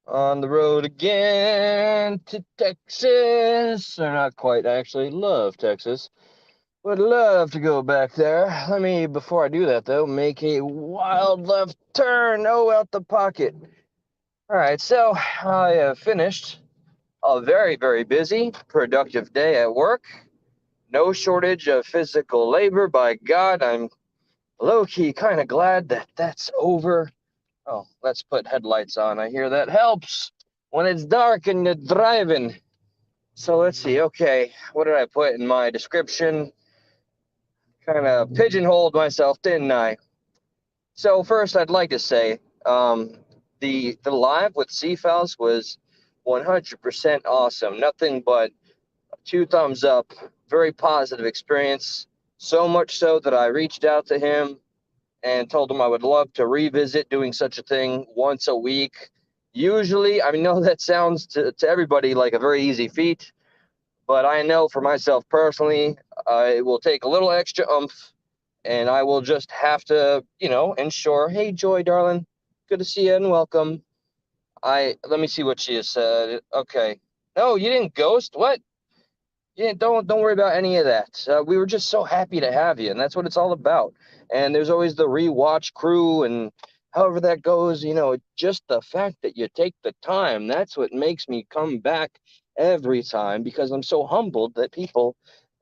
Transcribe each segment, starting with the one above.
On the road again to Texas. Or not quite, I actually love Texas. Would love to go back there. Let me, before I do that though, make a wild left turn. Oh, out the pocket. All right, so I have finished a very, very busy, productive day at work. No shortage of physical labor. By God, I'm low key kind of glad that that's over. Oh, let's put headlights on. I hear that helps when it's dark and you're driving. So let's see. Okay, what did I put in my description? Kind of pigeonholed myself, didn't I? So first, I'd like to say the live with Cfowls was 100% awesome. Nothing but two thumbs up. Very positive experience. So much so that I reached out to him and told him I would love to revisit doing such a thing once a week. Usually, I know that sounds to everybody like a very easy feat, but I know for myself personally, it will take a little extra oomph, and I will just have to, ensure. Hey, Joy, darling, good to see you and welcome. Let me see what she has said. Okay, no, you didn't ghost. What? Yeah, don't worry about any of that. We were just so happy to have you, and that's what it's all about. And there's always the rewatch crew, and however that goes, just the fact that you take the time, that's what makes me come back every time because I'm so humbled that people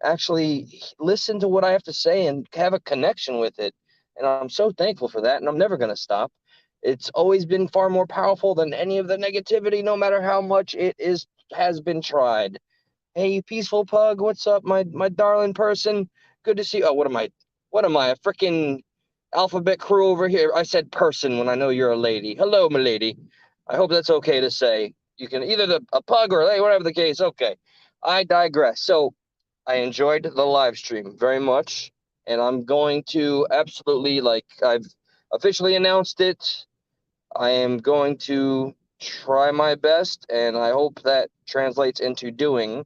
actually listen to what I have to say and have a connection with it. And I'm so thankful for that, and I'm never going to stop. It's always been far more powerful than any of the negativity, no matter how much it is has been tried. Hey, peaceful pug, what's up, my darling person? Good to see you. Oh, what am I? What am I? A freaking alphabet crew over here? I said person when I know you're a lady. Hello, my lady. I hope that's okay to say. You can either a pug or a lady, whatever the case. Okay, I digress. So I enjoyed the live stream very much, and I'm going to absolutely like I've officially announced it. I am going to try my best, and I hope that translates into doing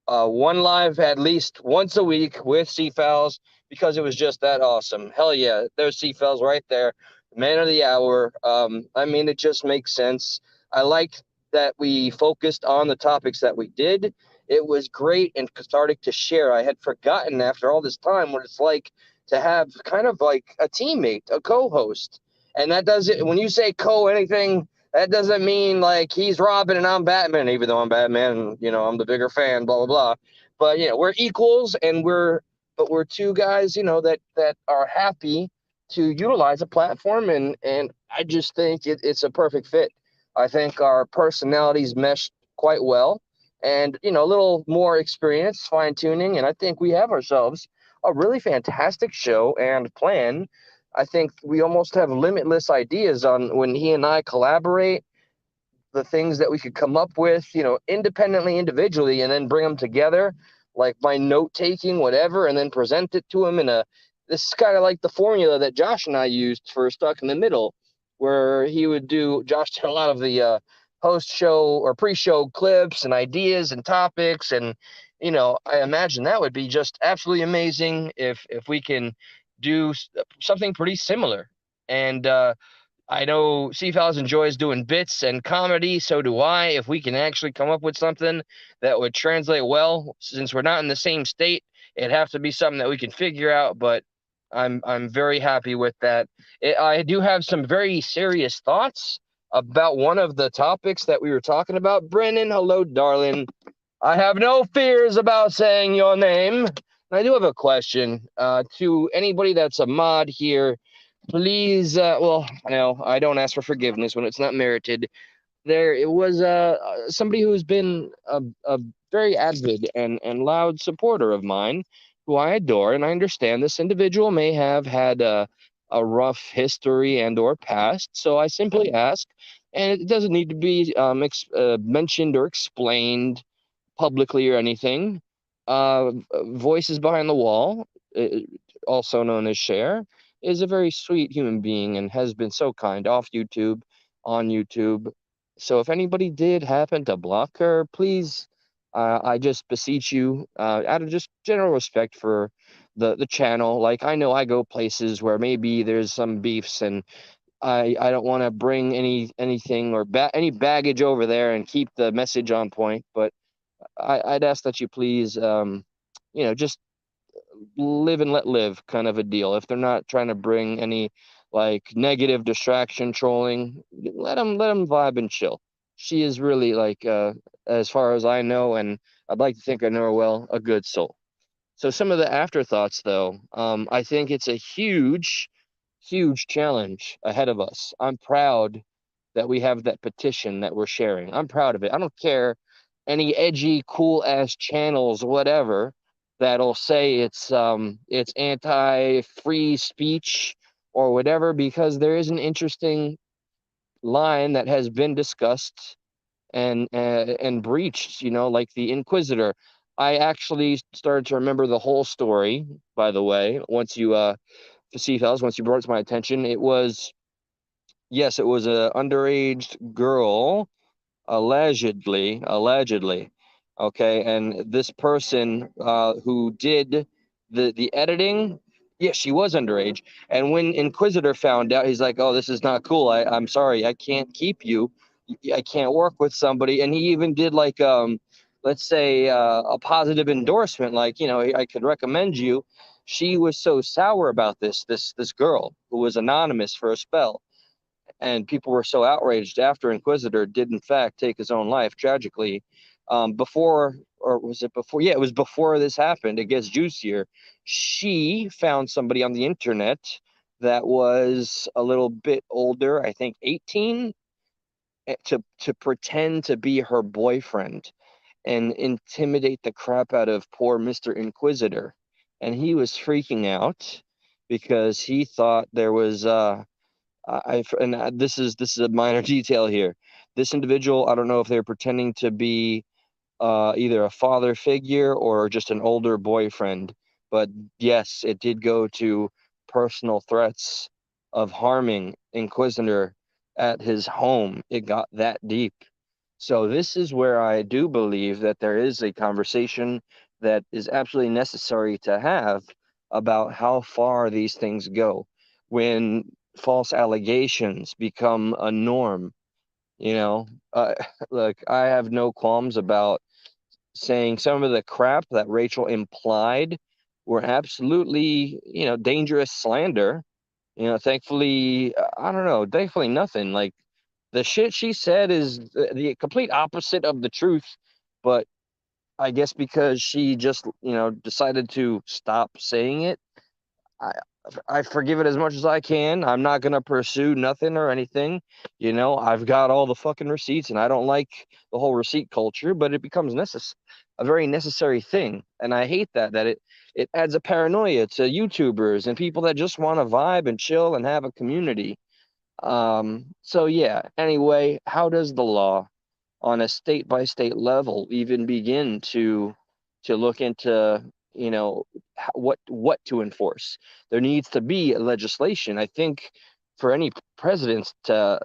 one live at least once a week with Cfowls because it was just that awesome. Hell yeah, there's Cfowls right there, man of the hour. It just makes sense. I like that we focused on the topics that we did. It was great and cathartic to share. I had forgotten after all this time what it's like to have kind of like a teammate, a co-host, and that does it. When you say co anything, that doesn't mean like he's Robin and I'm Batman, even though I'm Batman and I'm the bigger fan, blah blah blah. But we're equals and we're two guys, that are happy to utilize a platform and I just think it's a perfect fit. I think our personalities mesh quite well and a little more experience, fine tuning, and I think we have ourselves a really fantastic show and plan. I think we almost have limitless ideas on when he and I collaborate, the things that we could come up with, independently, individually, and then bring them together, like my note taking, whatever, and then present it to him in a. This is kind of like the formula that Josh and I used for Stuck in the Middle, where he would do. Josh did a lot of the post show or pre show clips and ideas and topics, and I imagine that would be just absolutely amazing if we can do something pretty similar. And I know Cfowls enjoys doing bits and comedy, so do I. If we can actually come up with something that would translate well, since we're not in the same state, it'd have to be something that we can figure out. But I'm very happy with that. I do have some very serious thoughts about one of the topics that we were talking about. Brennan, hello, darling. I have no fears about saying your name. I do have a question to anybody that's a mod here. Please, well, no, I don't ask for forgiveness when it's not merited. There, it was somebody who's been a very avid and loud supporter of mine, who I adore, and I understand this individual may have had a rough history and or past. So I simply ask, and it doesn't need to be mentioned or explained publicly or anything. Voices Behind the Wall, uh, also known as Cher, is a very sweet human being and has been so kind off YouTube, on YouTube. So if anybody did happen to block her, please, I just beseech you, out of just general respect for the channel. Like I know I go places where maybe there's some beefs and I don't want to bring anything or any baggage over there and keep the message on point, but I'd ask that you please, just live and let live kind of a deal. If they're not trying to bring any like negative distraction trolling, let them vibe and chill. She is really like, as far as I know, and I'd like to think I know her well, a good soul. So some of the afterthoughts, though, I think it's a huge, huge challenge ahead of us. I'm proud that we have that petition that we're sharing. I'm proud of it. I don't care any edgy, cool ass channels, whatever, that'll say it's anti-free speech or whatever, because there is an interesting line that has been discussed and breached, like the Inquisitor. I actually started to remember the whole story, by the way, once you Cfowls, once you brought it to my attention. It was, yes, it was a underage girl, allegedly, okay, and this person who did the editing, yeah, she was underage. And when Inquisitor found out, he's like, oh, this is not cool. I'm sorry, I can't keep you. I can't work with somebody. And he even did like, let's say, a positive endorsement, like, I could recommend you. She was so sour about this girl who was anonymous for a spell, and people were so outraged after Inquisitor did in fact take his own life tragically. Before, or was it before? Yeah, it was before this happened. It gets juicier. She found somebody on the internet that was a little bit older, I think 18, to pretend to be her boyfriend and intimidate the crap out of poor Mr. Inquisitor. And he was freaking out because he thought there was this is a minor detail here. This individual, I don't know if they're pretending to be either a father figure or just an older boyfriend, but yes, it did go to personal threats of harming Inquisitor at his home. It got that deep. So this is where I do believe that there is a conversation that is absolutely necessary to have about how far these things go when false allegations become a norm. You know, uh, look, I have no qualms about saying some of the crap that Rachel implied were absolutely, dangerous slander. Thankfully, I don't know, thankfully nothing. Like, the shit she said is the complete opposite of the truth, but I guess because she just, decided to stop saying it, I I forgive it as much as I can. I'm not gonna pursue nothing or anything. I've got all the fucking receipts, and I don't like the whole receipt culture, but it becomes a very necessary thing. And I hate that it adds a paranoia to YouTubers and people that just want to vibe and chill and have a community. So yeah, anyway, how does the law on a state by state level even begin to look into, what to enforce? There needs to be legislation, I think, for any presidents to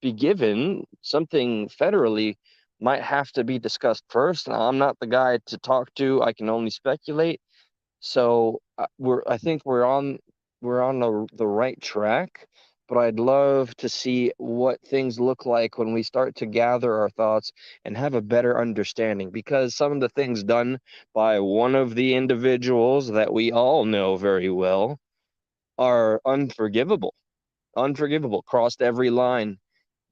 be given something federally might have to be discussed first. Now, I'm not the guy to talk to. I can only speculate. So I think we're on the right track, but I'd love to see what things look like when we start to gather our thoughts and have a better understanding, because some of the things done by one of the individuals that we all know very well are unforgivable. Unforgivable, crossed every line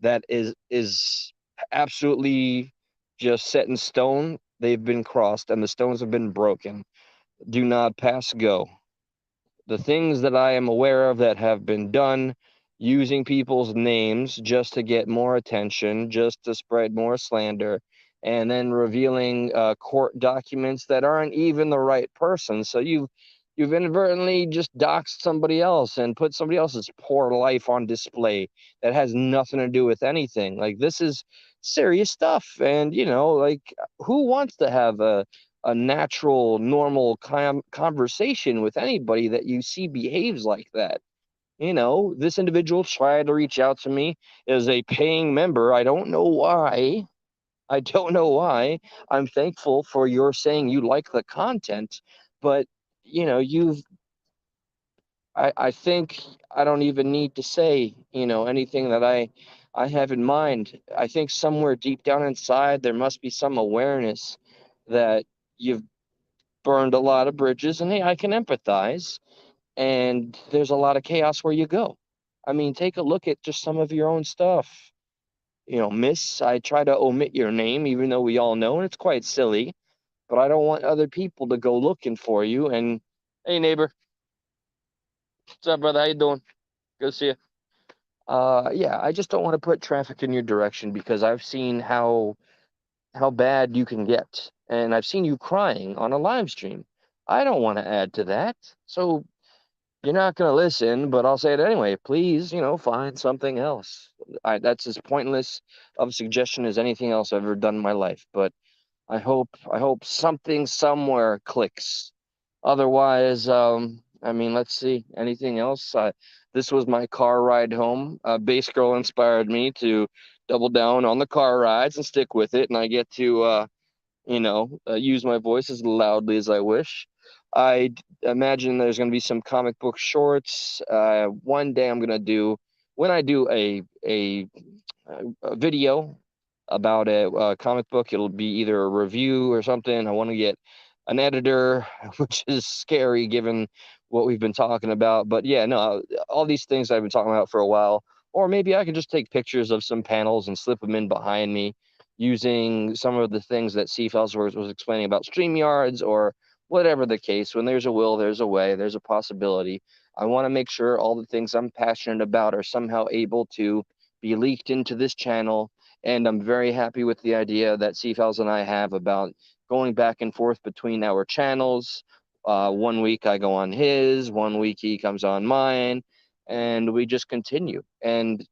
that is absolutely just set in stone. They've been crossed and the stones have been broken. Do not pass go. The things that I am aware of that have been done using people's names just to get more attention, just to spread more slander, and then revealing court documents that aren't even the right person. So you've inadvertently just doxed somebody else and put somebody else's poor life on display that has nothing to do with anything. Like, this is serious stuff, and like, who wants to have a natural, normal conversation with anybody that you see behaves like that? This individual tried to reach out to me as a paying member. I don't know why. I don't know why. I'm thankful for your saying you like the content, but you've I think I don't even need to say, anything that I have in mind. I think somewhere deep down inside there must be some awareness that you've burned a lot of bridges, and hey, I can empathize. And there's a lot of chaos where you go. I mean, take a look at just some of your own stuff. Miss, I try to omit your name, even though we all know, and it's quite silly, but I don't want other people to go looking for you. And hey, neighbor, what's up, brother? How you doing? Good to see you. Yeah, I just don't want to put traffic in your direction because I've seen how bad you can get, and I've seen you crying on a live stream. I don't want to add to that. So you're not going to listen, but I'll say it anyway. Please, find something else. That's as pointless of a suggestion as anything else I've ever done in my life. But I hope something somewhere clicks. Otherwise, I mean, let's see. Anything else? This was my car ride home. Bass Girl inspired me to double down on the car rides and stick with it, and I get to use my voice as loudly as I wish. Imagine there's going to be some comic book shorts. One day I'm going to do when I do a video about a comic book. It'll be either a review or something. I want to get an editor, which is scary given what we've been talking about. But yeah, no, all these things I've been talking about for a while. Or maybe I could just take pictures of some panels and slip them in behind me using some of the things that Cfowls was explaining about StreamYards or whatever the case. When there's a will, there's a way, there's a possibility. I want to make sure all the things I'm passionate about are somehow able to be leaked into this channel. And I'm very happy with the idea that Cfowls and I have about going back and forth between our channels. One week I go on his, one week he comes on mine, and we just continue. And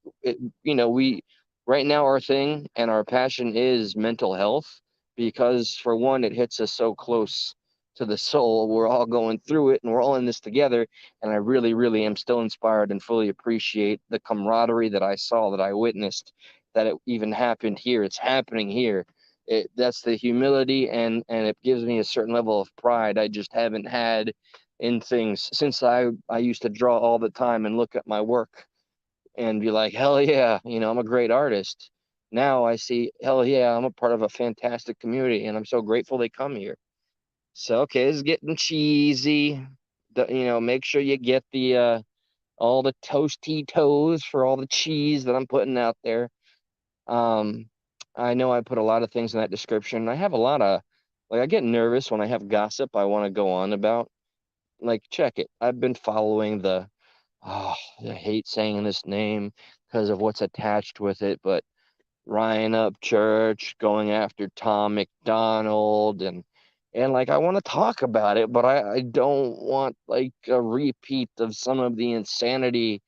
we right now our thing and our passion is mental health because for one, it hits us so close to the soul. We're all going through it and we're all in this together. And I really, really am still inspired and fully appreciate the camaraderie that I saw, that I witnessed, that it even happened here. It's happening here. That's the humility, and it gives me a certain level of pride I just haven't had in things since I used to draw all the time and look at my work and be like, hell yeah, I'm a great artist. Now I see, hell yeah, I'm a part of a fantastic community, and I'm so grateful they come here. So okay, it's getting cheesy. Make sure you get the all the toasty toes for all the cheese that I'm putting out there. Um, I know I put a lot of things in that description. I have a lot of, like, I get nervous when I have gossip I want to go on about. Like, check it. I've been following oh, I hate saying this name because of what's attached with it, but Ryan Upchurch going after Tom McDonald and like I want to talk about it, but I don't want like a repeat of some of the insanity.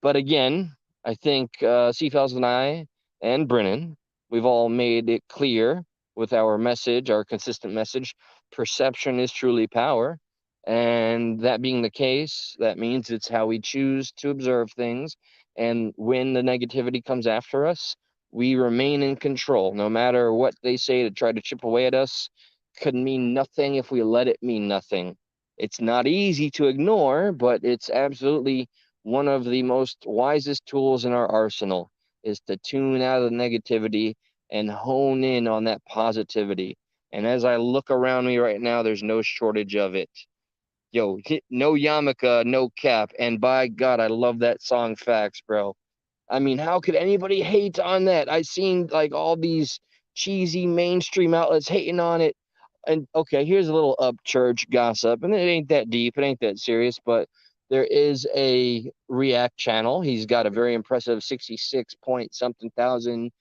But again, I think Cfowls and I and Brennan, we've all made it clear with our message, our consistent message, perception is truly power. And that being the case, that means it's how we choose to observe things. And when the negativity comes after us, we remain in control. No matter what they say to try to chip away at us, could mean nothing if we let it mean nothing. It's not easy to ignore, but it's absolutely one of the most wisest tools in our arsenal is to tune out of the negativity and hone in on that positivity. And as I look around me right now, there's no shortage of it. Yo, no yarmulke, no cap. And by God, I love that song Facts, bro. I mean, how could anybody hate on that? I seen like all these cheesy mainstream outlets hating on it. And okay, here's a little up church gossip, and it ain't that deep, it ain't that serious, but there is a React channel. He's got a very impressive 66 point something thousand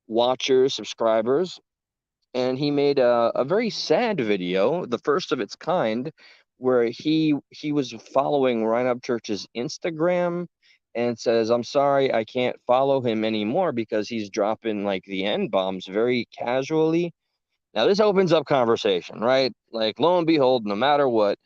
watchers, subscribers, and he made a very sad video, the first of its kind, where he was following Ryan Upchurch's Instagram and says, "I'm sorry, I can't follow him anymore because he's dropping like the N bombs very casually." Now this opens up conversation, right? Like lo and behold, no matter what,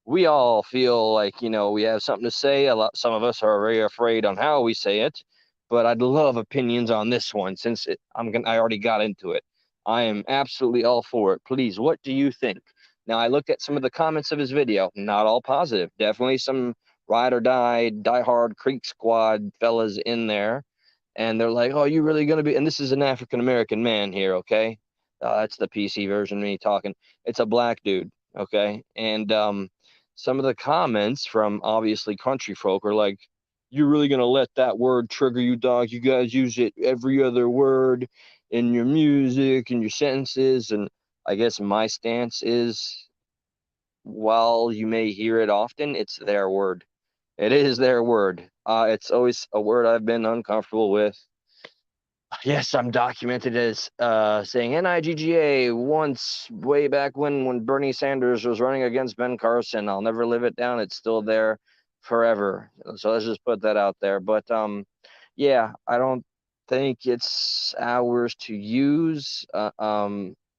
we all feel like, we have something to say. Some of us are very afraid on how we say it, but I'd love opinions on this one since I already got into it. I am absolutely all for it. Please, what do you think? Now, I looked at some of the comments of his video, not all positive. Definitely some ride or die hard Creek Squad fellas in there, and they're like, "Oh, you really gonna be?" And this is an African American man here, okay? That's the PC version of me talking. It's a black dude, okay? And some of the comments from obviously country folk are like, "You're really gonna let that word trigger you, dog? You guys use it every other word in your music and your sentences." And I guess my stance is, while you may hear it often, it's their word. It is their word. It's always a word I've been uncomfortable with. Yes, I'm documented as saying NIGGA once way back when Bernie Sanders was running against Ben Carson. I'll never live it down. It's still there forever. So let's just put that out there. But yeah, I don't think it's ours to use.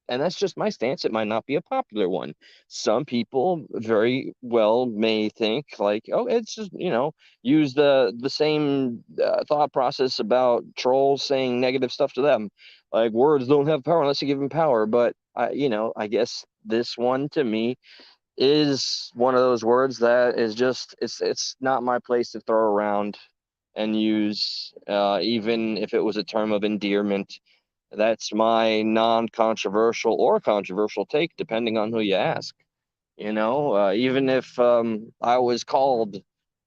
And that's just my stance. It might not be a popular one. Some people very well may think like, oh, it's just, use the same thought process about trolls saying negative stuff to them. Like, words don't have power unless you give them power. But I guess this one to me is one of those words that is just, it's not my place to throw around and use, even if it was a term of endearment. That's my non-controversial or controversial take, depending on who you ask. Even if I was called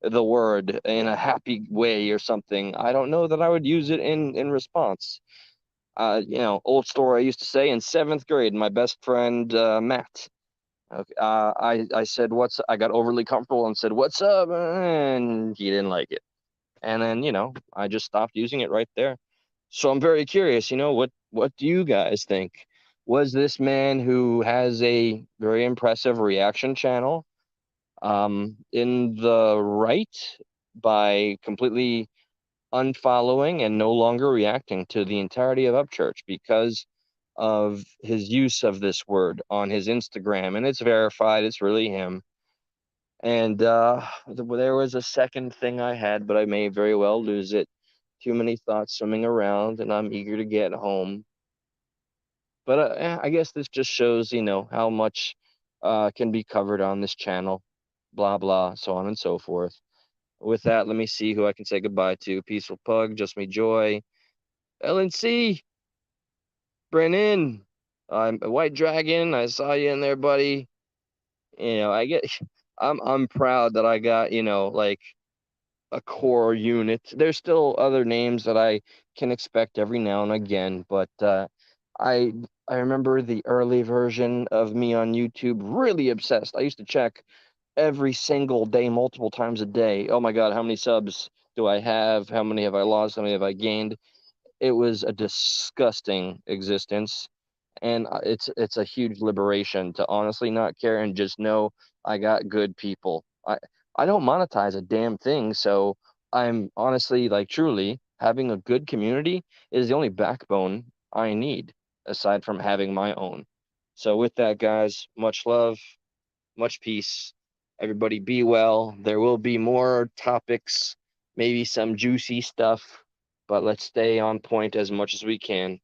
the word in a happy way or something, I don't know that I would use it in response. Old story I used to say in seventh grade, my best friend Matt. Okay, I said, "What's?" I got overly comfortable and said, "What's up?" And he didn't like it. And then, I just stopped using it right there. So I'm very curious, what do you guys think? Was this man who has a very impressive reaction channel in the right by completely unfollowing and no longer reacting to the entirety of Upchurch because of his use of this word on his Instagram? And it's verified, it's really him. And there was a second thing I had, but I may very well lose it. Too many thoughts swimming around, and I'm eager to get home. But I guess this just shows, how much can be covered on this channel. Blah, blah, so on and so forth. With that, let me see who I can say goodbye to. Peaceful Pug, Just Me Joy, LNC, Brennan, I'm White Dragon. I saw you in there, buddy. I get, I'm proud that I got, like a core unit. There's still other names that I can expect every now and again, but I I remember the early version of me on YouTube, really obsessed. I used to check every single day, multiple times a day. Oh my God, how many subs do I have? How many have I lost? How many have I gained? It was a disgusting existence, and it's a huge liberation to honestly not care and just know I got good people. I don't monetize a damn thing, so I'm honestly, like, truly having a good community is the only backbone I need aside from having my own. So with that, guys, much love, much peace. Everybody be well. There will be more topics, maybe some juicy stuff, but let's stay on point as much as we can.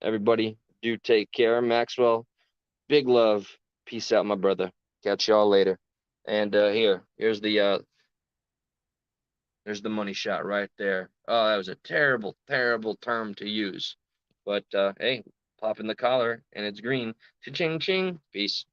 Everybody, do take care. Maxwell, big love. Peace out, my brother. Catch y'all later. And here's the money shot right there. Oh, that was a terrible, terrible term to use. But hey, pop in the collar and it's green. Cha-ching ching. Peace.